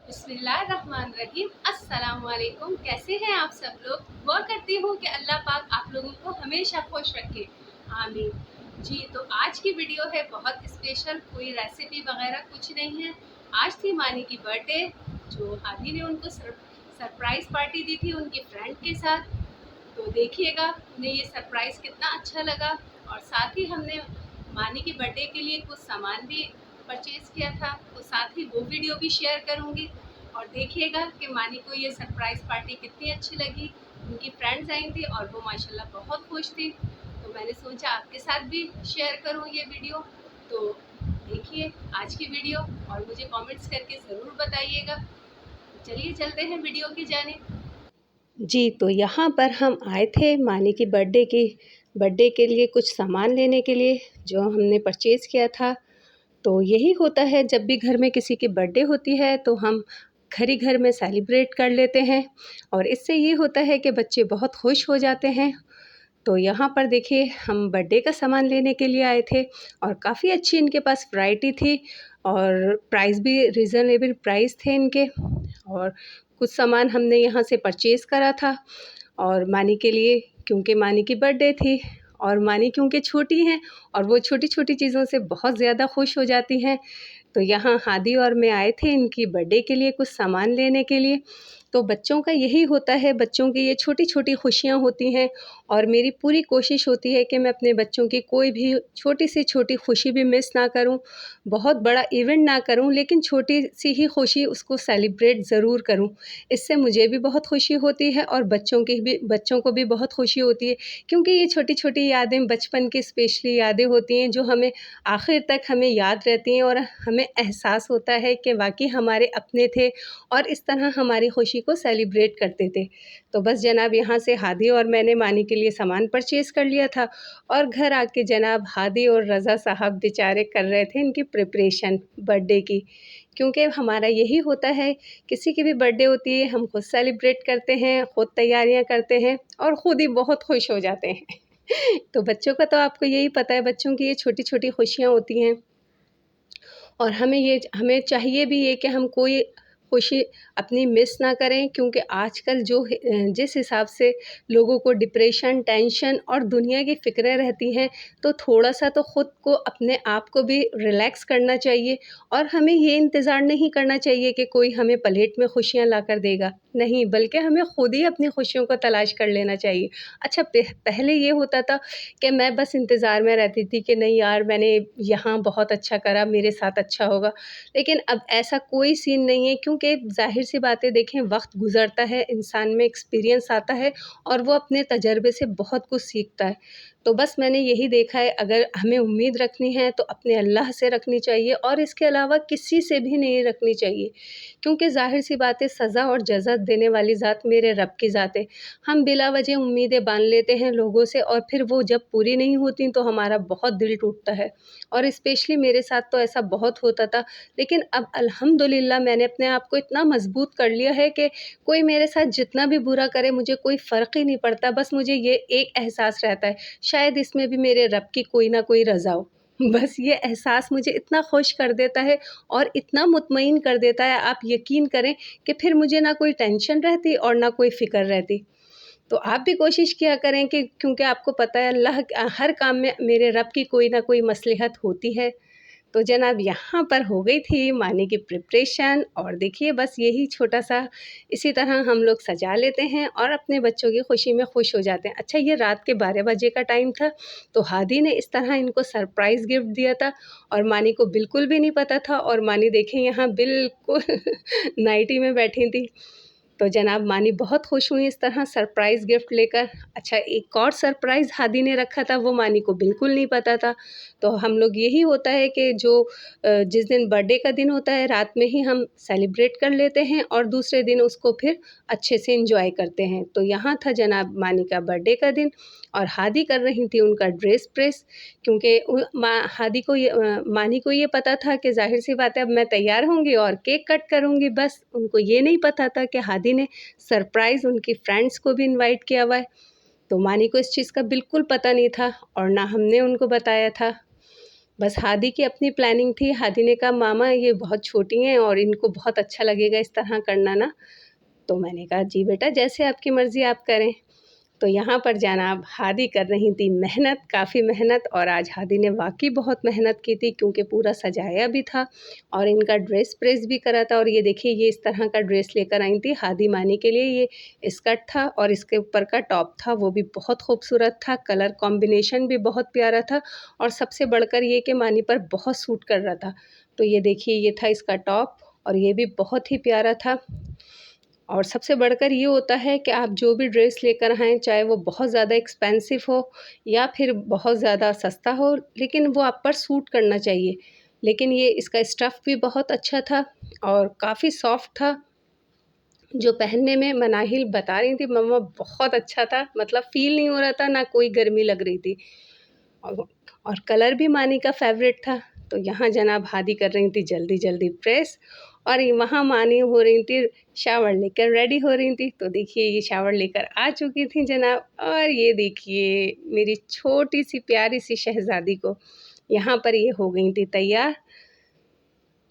बिस्मिल्लाहिर्रहमानिर्रहीम। अस्सलाम वालेकुम। कैसे हैं आप सब लोग? दुआ करती हूँ कि अल्लाह पाक आप लोगों को हमेशा खुश रखे, आमीन जी। तो आज की वीडियो है बहुत स्पेशल, कोई रेसिपी वगैरह कुछ नहीं है। आज थी मानी की बर्थडे, जो हादी ने उनको सरप्राइज पार्टी दी थी उनके फ्रेंड के साथ। तो देखिएगा उन्हें ये सरप्राइज़ कितना अच्छा लगा। और साथ ही हमने मानी की बर्थडे के लिए कुछ सामान भी परचेज़ किया था, तो साथ ही वो वीडियो भी शेयर करूँगी। और देखिएगा कि मानी को ये सरप्राइज़ पार्टी कितनी अच्छी लगी। उनकी फ्रेंड्स आई थी और वो माशाल्लाह बहुत खुश थी, तो मैंने सोचा आपके साथ भी शेयर करूँ ये वीडियो। तो देखिए आज की वीडियो और मुझे कमेंट्स करके ज़रूर बताइएगा। चलिए चलते हैं वीडियो की जानिब। जी, तो यहाँ पर हम आए थे मानी की बर्थडे के लिए कुछ सामान लेने के लिए, जो हमने परचेज़ किया था। तो यही होता है, जब भी घर में किसी की बर्थडे होती है तो हम घर ही घर में सेलिब्रेट कर लेते हैं, और इससे ये होता है कि बच्चे बहुत खुश हो जाते हैं। तो यहाँ पर देखिए हम बर्थडे का सामान लेने के लिए आए थे, और काफ़ी अच्छी इनके पास वैरायटी थी, और प्राइस भी रीज़नेबल प्राइस थे इनके। और कुछ सामान हमने यहाँ से परचेज़ करा था, और मानी के लिए, क्योंकि मानी की बर्थडे थी, और मानी क्योंकि छोटी हैं और वो छोटी-छोटी चीज़ों से बहुत ज़्यादा खुश हो जाती हैं। तो यहाँ हादी और मैं आए थे इनकी बर्थडे के लिए कुछ सामान लेने के लिए। तो बच्चों का यही होता है, बच्चों की ये छोटी-छोटी खुशियाँ होती हैं, और मेरी पूरी कोशिश होती है कि मैं अपने बच्चों की कोई भी छोटी से छोटी खुशी भी मिस ना करूँ। बहुत बड़ा इवेंट ना करूँ, लेकिन छोटी-सी ही खुशी उसको सेलिब्रेट ज़रूर करूँ। इससे मुझे भी बहुत खुशी होती है और बच्चों को भी बहुत खुशी होती है, क्योंकि ये छोटी-छोटी यादें बचपन की स्पेशली यादें होती हैं, जो हमें आखिर तक हमें याद रहती हैं, और हमें एहसास होता है कि वाक़ई हमारे अपने थे और इस तरह हमारी खुशी को सेलिब्रेट करते थे। तो बस जनाब, यहाँ से हादी और मैंने मानी के लिए सामान परचेज़ कर लिया था, और घर आके जनाब हादी और रज़ा साहब बेचारे कर रहे थे इनकी प्रिपरेशन बर्थडे की। क्योंकि हमारा यही होता है, किसी की भी बर्थडे होती है हम खुद सेलिब्रेट करते हैं, खुद तैयारियाँ करते हैं, और खुद ही बहुत खुश हो जाते हैं। तो बच्चों का तो आपको यही पता है, बच्चों की ये छोटी-छोटी खुशियाँ होती हैं, और हमें चाहिए भी ये कि हम कोई खुशी अपनी मिस ना करें, क्योंकि आजकल जिस हिसाब से लोगों को डिप्रेशन, टेंशन और दुनिया की फ़िक्रें रहती हैं, तो थोड़ा-सा तो खुद को, अपने आप को भी रिलैक्स करना चाहिए, और हमें ये इंतज़ार नहीं करना चाहिए कि कोई हमें प्लेट में खुशियाँ लाकर देगा। नहीं, बल्कि हमें खुद ही अपनी खुशियों को तलाश कर लेना चाहिए। अच्छा, पहले ये होता था कि मैं बस इंतज़ार में रहती थी कि नहीं यार, मैंने यहाँ बहुत अच्छा करा, मेरे साथ अच्छा होगा। लेकिन अब ऐसा कोई सीन नहीं है, क्योंकि ज़ाहिर-सी बात है, देखें वक़्त गुज़रता है, इंसान में एक्सपीरियंस आता है, और वो अपने तजर्बे से बहुत कुछ सीखता है। तो बस मैंने यही देखा है, अगर हमें उम्मीद रखनी है तो अपने अल्लाह से रखनी चाहिए, और इसके अलावा किसी से भी नहीं रखनी चाहिए, क्योंकि ज़ाहिर-सी बात है, सज़ा और जज़ा देने वाली ज़ात मेरे रब की ज़ात है। हम बिला वजह उम्मीदें बाँध लेते हैं लोगों से, और फिर वो जब पूरी नहीं होती तो हमारा बहुत दिल टूटता है, और स्पेशली मेरे साथ तो ऐसा बहुत होता था। लेकिन अब अल्हम्दुलिल्लाह मैंने अपने आप को इतना मज़बूत कर लिया है कि कोई मेरे साथ जितना भी बुरा करे, मुझे कोई फ़र्क ही नहीं पड़ता। बस मुझे ये एक एहसास रहता है, शायद इसमें भी मेरे रब की कोई ना कोई रज़ा हो। बस ये एहसास मुझे इतना खुश कर देता है और इतना मुतमईन कर देता है, आप यकीन करें कि फिर मुझे ना कोई टेंशन रहती और ना कोई फ़िक्र रहती। तो आप भी कोशिश किया करें, कि क्योंकि आपको पता है, हर काम में मेरे रब की कोई ना कोई मसलहत होती है। तो जनाब, यहाँ पर हो गई थी मानी की प्रिपरेशन, और देखिए बस यही छोटा-सा, इसी तरह हम लोग सजा लेते हैं और अपने बच्चों की खुशी में खुश हो जाते हैं। अच्छा, ये रात के 12 बजे का टाइम था, तो हादी ने इस तरह इनको सरप्राइज़ गिफ्ट दिया था, और मानी को बिल्कुल भी नहीं पता था, और मानी देखें यहाँ बिल्कुल नाइटी में बैठी थी। तो जनाब, मानी बहुत खुश हुई इस तरह सरप्राइज़ गिफ्ट लेकर। अच्छा, एक और सरप्राइज़ हादी ने रखा था, वो मानी को बिल्कुल नहीं पता था। तो हम लोग, यही होता है कि जिस दिन बर्थडे का दिन होता है, रात में ही हम सेलिब्रेट कर लेते हैं, और दूसरे दिन उसको फिर अच्छे से एन्जॉय करते हैं। तो यहाँ था जनाब मानी का बर्थडे का दिन, और हादी कर रही थी उनका ड्रेस प्रेस, क्योंकि मानी को ये पता था कि ज़ाहिर-सी बात है, अब मैं तैयार होंगी और केक कट करूँगी, बस उनको ये नहीं पता था कि हादी ने सरप्राइज़ उनकी फ्रेंड्स को भी इनवाइट किया हुआ है। तो मानी को इस चीज़ का बिल्कुल पता नहीं था, और ना हमने उनको बताया था। बस हादी की अपनी प्लानिंग थी। हादी ने कहा मामा ये बहुत छोटी हैं और इनको बहुत अच्छा लगेगा इस तरह करना ना। तो मैंने कहा जी बेटा जैसे आपकी मर्ज़ी आप करें। तो यहाँ पर जनाब हादी कर रही थी मेहनत, काफ़ी मेहनत, और आज हादी ने वाक़ई बहुत मेहनत की थी क्योंकि पूरा सजाया भी था और इनका ड्रेस प्रेस भी करा था। और ये देखिए ये इस तरह का ड्रेस लेकर आई थी हादी मानी के लिए। ये स्कर्ट था और इसके ऊपर का टॉप था, वो भी बहुत खूबसूरत था, कलर कॉम्बिनेशन भी बहुत प्यारा था और सबसे बढ़कर ये कि मानी पर बहुत सूट कर रहा था। तो ये देखिए ये था इसका टॉप और ये भी बहुत ही प्यारा था। और सबसे बढ़कर ये होता है कि आप जो भी ड्रेस लेकर आएँ, चाहे वो बहुत ज़्यादा एक्सपेंसिव हो या फिर बहुत ज़्यादा सस्ता हो, लेकिन वो आप पर सूट करना चाहिए। लेकिन ये इसका स्टफ़ भी बहुत अच्छा था और काफ़ी सॉफ्ट था, जो पहनने में मनाहिल बता रही थी मम्मा बहुत अच्छा था, मतलब फ़ील नहीं हो रहा था, ना कोई गर्मी लग रही थी। और और कलर भी मानी का फ़ेवरेट था। तो यहाँ जनाब हादी कर रही थी जल्दी-जल्दी प्रेस और वहाँ मानी हो रही थी शावर लेकर रेडी हो रही थी। तो देखिए ये शावर लेकर आ चुकी थी जनाब और ये देखिए मेरी छोटी-सी प्यारी-सी शहज़ादी को यहाँ पर ये हो गई थी तैयार।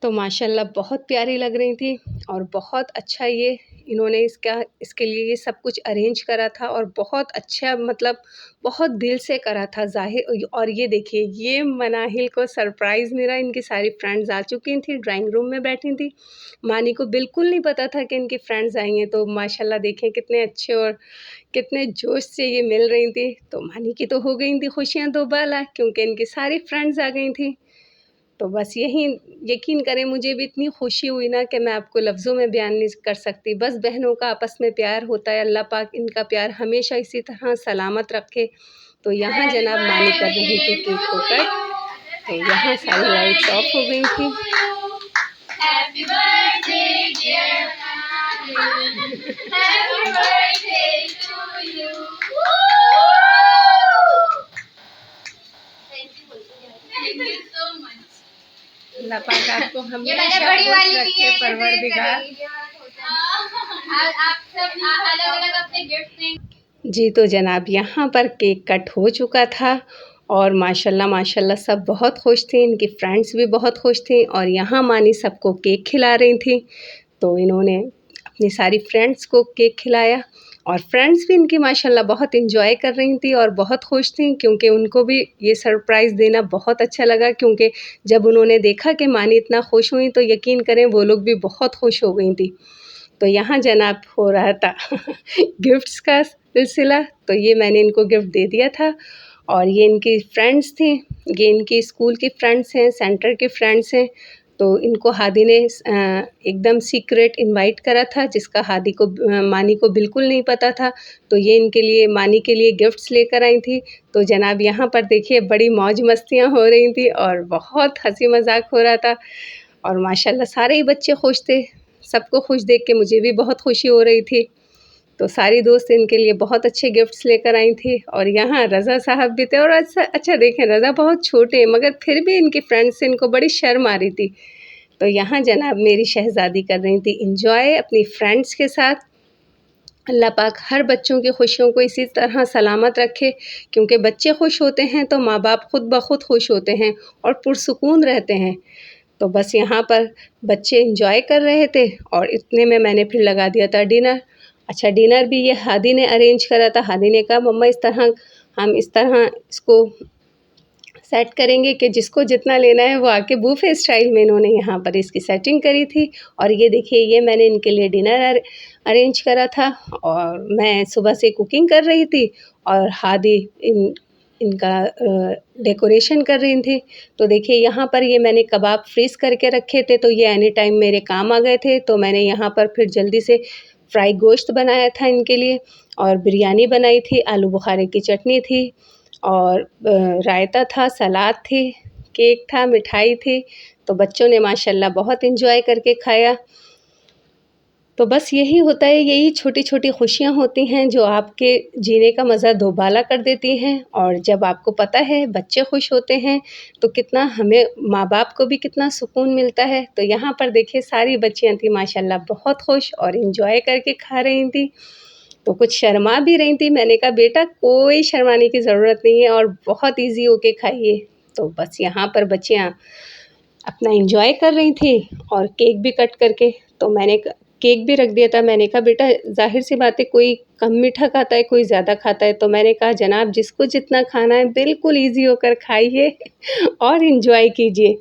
तो माशाल्लाह बहुत प्यारी लग रही थी और बहुत अच्छा ये इन्होंने इसके लिए ये सब कुछ अरेंज करा था और बहुत अच्छा, मतलब बहुत दिल से करा था ज़ाहिर। और ये देखिए ये मनाहिल को सरप्राइज़ मिला, इनकी सारी फ्रेंड्स आ चुकी थी, ड्राइंग रूम में बैठी थी। मानी को बिल्कुल नहीं पता था कि इनकी फ्रेंड्स आई हैं, तो माशाल्लाह देखें कितने अच्छे और कितने जोश से ये मिल रही थी। तो मानी की तो हो गई थी खुशियाँ दोबाला क्योंकि इनकी सारी फ्रेंड्स आ गई थी। तो बस यही यकीन करें मुझे भी इतनी खुशी हुई ना कि मैं आपको लफ्ज़ों में बयान नहीं कर सकती। बस बहनों का आपस में प्यार होता है, अल्लाह पाक इनका प्यार हमेशा इसी तरह सलामत रखे। तो यहाँ जनाब मानी कर रही थी केक को कट, तो यहाँ सारी लाइट्स ऑफ हो गई थी। Happy birthday dear happy birthday to you. Thank you so much. Allah पाक आपको हमेशा खुश रखे परवरदिगार। आप सब अलग-अलग अपने गिफ्ट दें। जी, तो जनाब यहाँ पर केक कट हो चुका था और माशाल्लाह माशाल्लाह सब बहुत खुश थी, इनकी फ्रेंड्स भी बहुत खुश थीं और यहाँ मानी सबको केक खिला रही थी। तो इन्होंने अपनी सारी फ्रेंड्स को केक खिलाया और फ्रेंड्स भी इनकी माशाल्लाह बहुत एंजॉय कर रही थी और बहुत खुश थीं क्योंकि उनको भी ये सरप्राइज़ देना बहुत अच्छा लगा, क्योंकि जब उन्होंने देखा कि मानी इतना खुश हुई तो यकीन करें वो लोग भी बहुत खुश हो गई थी। तो यहाँ जनाब हो रहा था गिफ्ट्स का सिलसिला, तो ये मैंने इनको गिफ्ट दे दिया था और ये इनकी फ्रेंड्स थी, ये इनकी स्कूल की फ्रेंड्स हैं, सेंटर की फ्रेंड्स हैं। तो इनको हादी ने एकदम सीक्रेट इनवाइट करा था जिसका हादी को मानी को बिल्कुल नहीं पता था। तो ये इनके लिए मानी के लिए गिफ्ट्स लेकर आई थी। तो जनाब यहाँ पर देखिए बड़ी मौज मस्तियाँ हो रही थी और बहुत हँसी मज़ाक हो रहा था और माशाल्लाह सारे ही बच्चे खुश थे। सबको खुश देख के मुझे भी बहुत खुशी हो रही थी। तो सारी दोस्त इनके लिए बहुत अच्छे गिफ्ट्स लेकर आई थी और यहाँ रज़ा साहब भी थे और अच्छा देखें रज़ा बहुत छोटे हैं मगर फिर भी इनकी फ्रेंड्स से इनको बड़ी शर्म आ रही थी। तो यहाँ जनाब मेरी शहज़ादी कर रही थी एंजॉय अपनी फ्रेंड्स के साथ। अल्लाह पाक हर बच्चों की खुशियों को इसी तरह सलामत रखे, क्योंकि बच्चे खुश होते हैं तो माँ बाप खुद ब खुद खुश होते हैं और पुरसुकून रहते हैं। तो बस यहाँ पर बच्चे एंजॉय कर रहे थे और इतने में मैंने फिर लगा दिया था डिनर। अच्छा डिनर भी ये हादी ने अरेंज करा था। हादी ने कहा मम्मा हम इस तरह इसको सेट करेंगे कि जिसको जितना लेना है वो आके बूफे स्टाइल में इन्होंने यहाँ पर इसकी सेटिंग करी थी। और ये देखिए ये मैंने इनके लिए डिनर अरेंज करा था और मैं सुबह से कुकिंग कर रही थी और हादी इनका डेकोरेशन कर रही थी। तो देखिए यहाँ पर ये मैंने कबाब फ्रीज़ करके रखे थे, तो ये एनी टाइम मेरे काम आ गए थे। तो मैंने यहाँ पर फिर जल्दी से फ्राई गोश्त बनाया था इनके लिए और बिरयानी बनाई थी, आलू बुखारे की चटनी थी और रायता था, सलाद थी, केक था, मिठाई थी। तो बच्चों ने माशाल्लाह बहुत एंजॉय करके खाया। तो बस यही होता है, यही छोटी-छोटी खुशियाँ होती हैं जो आपके जीने का मज़ा दोबाला कर देती हैं। और जब आपको पता है बच्चे खुश होते हैं तो कितना हमें माँ-बाप को भी कितना सुकून मिलता है। तो यहाँ पर देखिए सारी बच्चियाँ थी माशाल्लाह बहुत खुश और एंजॉय करके खा रही थी। तो कुछ शर्मा भी रही थी, मैंने कहा बेटा कोई शर्माने की ज़रूरत नहीं है और बहुत ईज़ी होके खाइए। तो बस यहाँ पर बच्चियाँ अपना एंजॉय कर रही थी और केक भी कट करके, तो मैंने केक भी रख दिया था। मैंने कहा बेटा ज़ाहिर सी बात है कोई कम मीठा खाता है, कोई ज़्यादा खाता है, तो मैंने कहा जनाब जिसको जितना खाना है बिल्कुल ईज़ी होकर खाइए और एंजॉय कीजिए,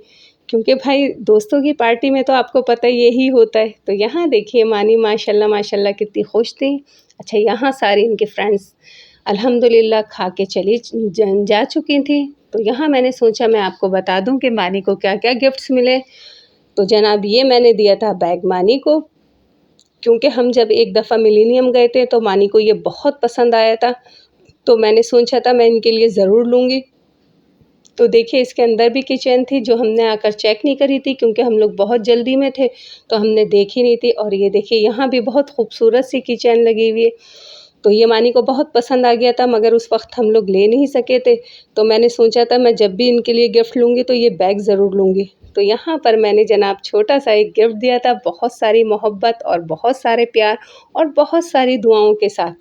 क्योंकि भाई दोस्तों की पार्टी में तो आपको पता है यही होता है। तो यहाँ देखिए मानी माशाल्लाह माशाल्लाह कितनी खुश थी। अच्छा यहाँ सारी इनके फ्रेंड्स अल्हम्दुलिल्लाह खा के चली जा चुकी थी। तो यहाँ मैंने सोचा मैं आपको बता दूँ कि मानी को क्या-क्या गिफ्ट्स मिले। तो जनाब ये मैंने दिया था बैग मानी को, क्योंकि हम जब एक दफ़ा मिलेनियम गए थे तो मानी को ये बहुत पसंद आया था, तो मैंने सोचा था मैं इनके लिए ज़रूर लूँगी। तो देखिए इसके अंदर भी किचन थी जो हमने आकर चेक नहीं करी थी, क्योंकि हम लोग बहुत जल्दी में थे तो हमने देखी नहीं थी। और ये देखिए यहाँ भी बहुत खूबसूरत सी किचन लगी हुई है। तो ये मानी को बहुत पसंद आ गया था, मगर उस वक्त हम लोग ले नहीं सके थे। तो मैंने सोचा था मैं जब भी इनके लिए गिफ्ट लूँगी तो ये बैग ज़रूर लूँगी। तो यहाँ पर मैंने जनाब छोटा सा एक गिफ्ट दिया था, बहुत सारी मोहब्बत और बहुत सारे प्यार और बहुत सारी दुआओं के साथ।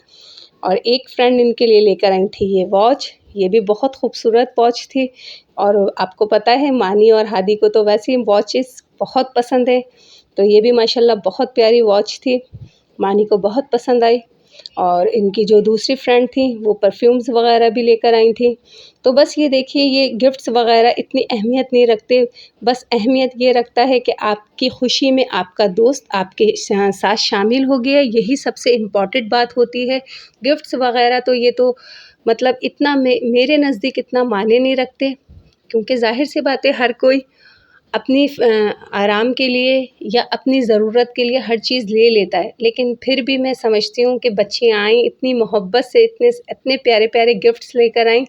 और एक फ्रेंड इनके लिए लेकर आई थी ये वॉच, ये भी बहुत खूबसूरत वॉच थी। और आपको पता है मानी और हादी को तो वैसे ही वॉचेस बहुत पसंद है, तो ये भी माशाल्लाह बहुत प्यारी वॉच थी, मानी को बहुत पसंद आई। और इनकी जो दूसरी फ्रेंड थी वो परफ्यूम्स वग़ैरह भी लेकर आई थी। तो बस ये देखिए ये गिफ्ट्स वग़ैरह इतनी अहमियत नहीं रखते, बस अहमियत ये रखता है कि आपकी खुशी में आपका दोस्त आपके साथ शामिल हो गया, यही सबसे इम्पॉर्टेंट बात होती है। गिफ्ट्स वग़ैरह तो ये तो मतलब इतना मेरे नज़दीक इतना मायने नहीं रखते, क्योंकि ज़ाहिर-सी बात है हर कोई अपनी आराम के लिए या अपनी ज़रूरत के लिए हर चीज़ ले लेता है। लेकिन फिर भी मैं समझती हूँ कि बच्चियाँ आईं इतनी मोहब्बत से, इतने प्यारे-प्यारे गिफ्ट्स लेकर आईं।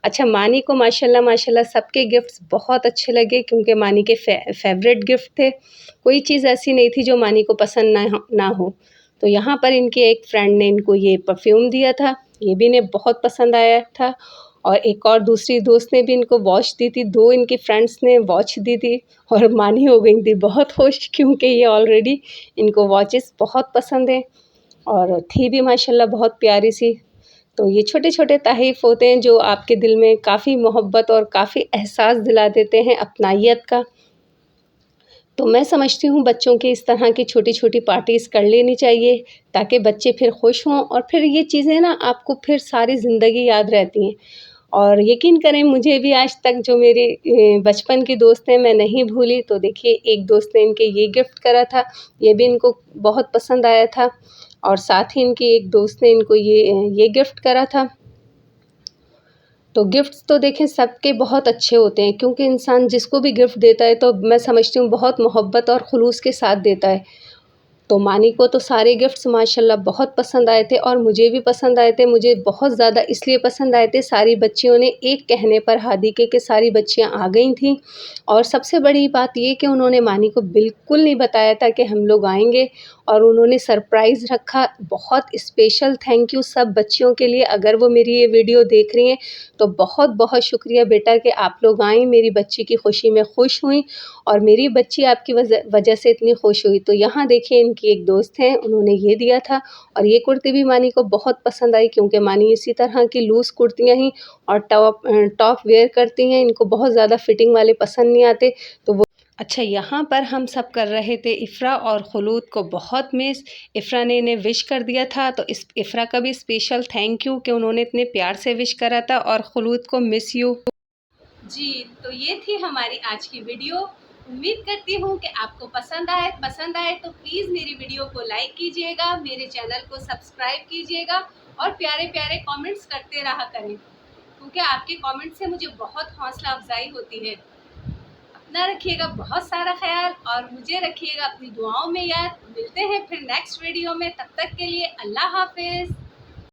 अच्छा मानी को माशाल्लाह माशाल्लाह सबके गिफ्ट्स बहुत अच्छे लगे, क्योंकि मानी के फ़ेवरेट गिफ्ट थे। कोई चीज़ ऐसी नहीं थी जो मानी को पसंद ना हो। तो यहाँ पर इनकी एक फ्रेंड ने इनको ये परफ्यूम दिया था, ये भी इन्हें बहुत पसंद आया था। और एक और दूसरी दोस्त ने भी इनको वॉच दी थी, 2 इनकी फ्रेंड्स ने वॉच दी थी और मानी हो गई थी बहुत खुश, क्योंकि ये ऑलरेडी इनको वॉचेस बहुत पसंद हैं और थी भी माशाल्लाह बहुत प्यारी-सी। तो ये छोटे-छोटे तोहफ़े होते हैं जो आपके दिल में काफ़ी मोहब्बत और काफ़ी एहसास दिला देते हैं अपनाइयत का। तो मैं समझती हूँ बच्चों की इस तरह की छोटी-छोटी पार्टीज़ कर लेनी चाहिए, ताकि बच्चे फिर खुश हों और फिर ये चीज़ें ना आपको फिर सारी ज़िंदगी याद रहती हैं। और यकीन करें मुझे भी आज तक जो मेरे बचपन की दोस्त हैं मैं नहीं भूली। तो देखिए एक दोस्त ने इनके ये गिफ्ट करा था, ये भी इनको बहुत पसंद आया था। और साथ ही इनकी एक दोस्त ने इनको ये गिफ्ट करा था। तो गिफ्ट्स तो देखें सबके बहुत अच्छे होते हैं, क्योंकि इंसान जिसको भी गिफ्ट देता है तो मैं समझती हूँ बहुत मोहब्बत और खुलूस के साथ देता है। तो मानी को तो सारे गिफ्ट्स माशाल्लाह बहुत पसंद आए थे और मुझे भी पसंद आए थे। मुझे बहुत ज़्यादा इसलिए पसंद आए थे, सारी बच्चियों ने एक कहने पर हादी के सारी बच्चियाँ आ गई थीं। और सबसे बड़ी बात ये कि उन्होंने मानी को बिल्कुल नहीं बताया था कि हम लोग आएँगे, और उन्होंने सरप्राइज़ रखा। बहुत स्पेशल थैंक यू सब बच्चियों के लिए। अगर वो मेरी ये वीडियो देख रही हैं तो बहुत-बहुत शुक्रिया बेटा कि आप लोग आईं, मेरी बच्ची की खुशी में खुश हुईं और मेरी बच्ची आपकी वजह से इतनी खुश हुई। तो यहाँ देखिए इनकी एक दोस्त हैं, उन्होंने ये दिया था और ये कुर्ती भी मानी को बहुत पसंद आई, क्योंकि मानी इसी तरह की लूज़ कुर्तियाँ ही और टॉप वेयर करती हैं। इनको बहुत ज़्यादा फिटिंग वाले पसंद नहीं आते, तो वो अच्छा यहाँ पर हम सब कर रहे थे इफ़रा और खुलूद को बहुत मिस। इफ़रा ने इन्हें विश कर दिया था, तो इस इफ़रा का भी स्पेशल थैंक यू कि उन्होंने इतने प्यार से विश करा था, और खुलूद को मिस यू। जी, तो ये थी हमारी आज की वीडियो। उम्मीद करती हूँ कि आपको पसंद आए तो प्लीज़ मेरी वीडियो को लाइक कीजिएगा, मेरे चैनल को सब्सक्राइब कीजिएगा और प्यारे-प्यारे कमेंट्स करते रहा करें, क्योंकि आपके कमेंट से मुझे बहुत हौसला अफजाई होती है। अपना रखिएगा बहुत सारा ख्याल और मुझे रखिएगा अपनी दुआओं में याद। मिलते हैं फिर नेक्स्ट वीडियो में, तब तक के लिए अल्लाह हाफ़िज़।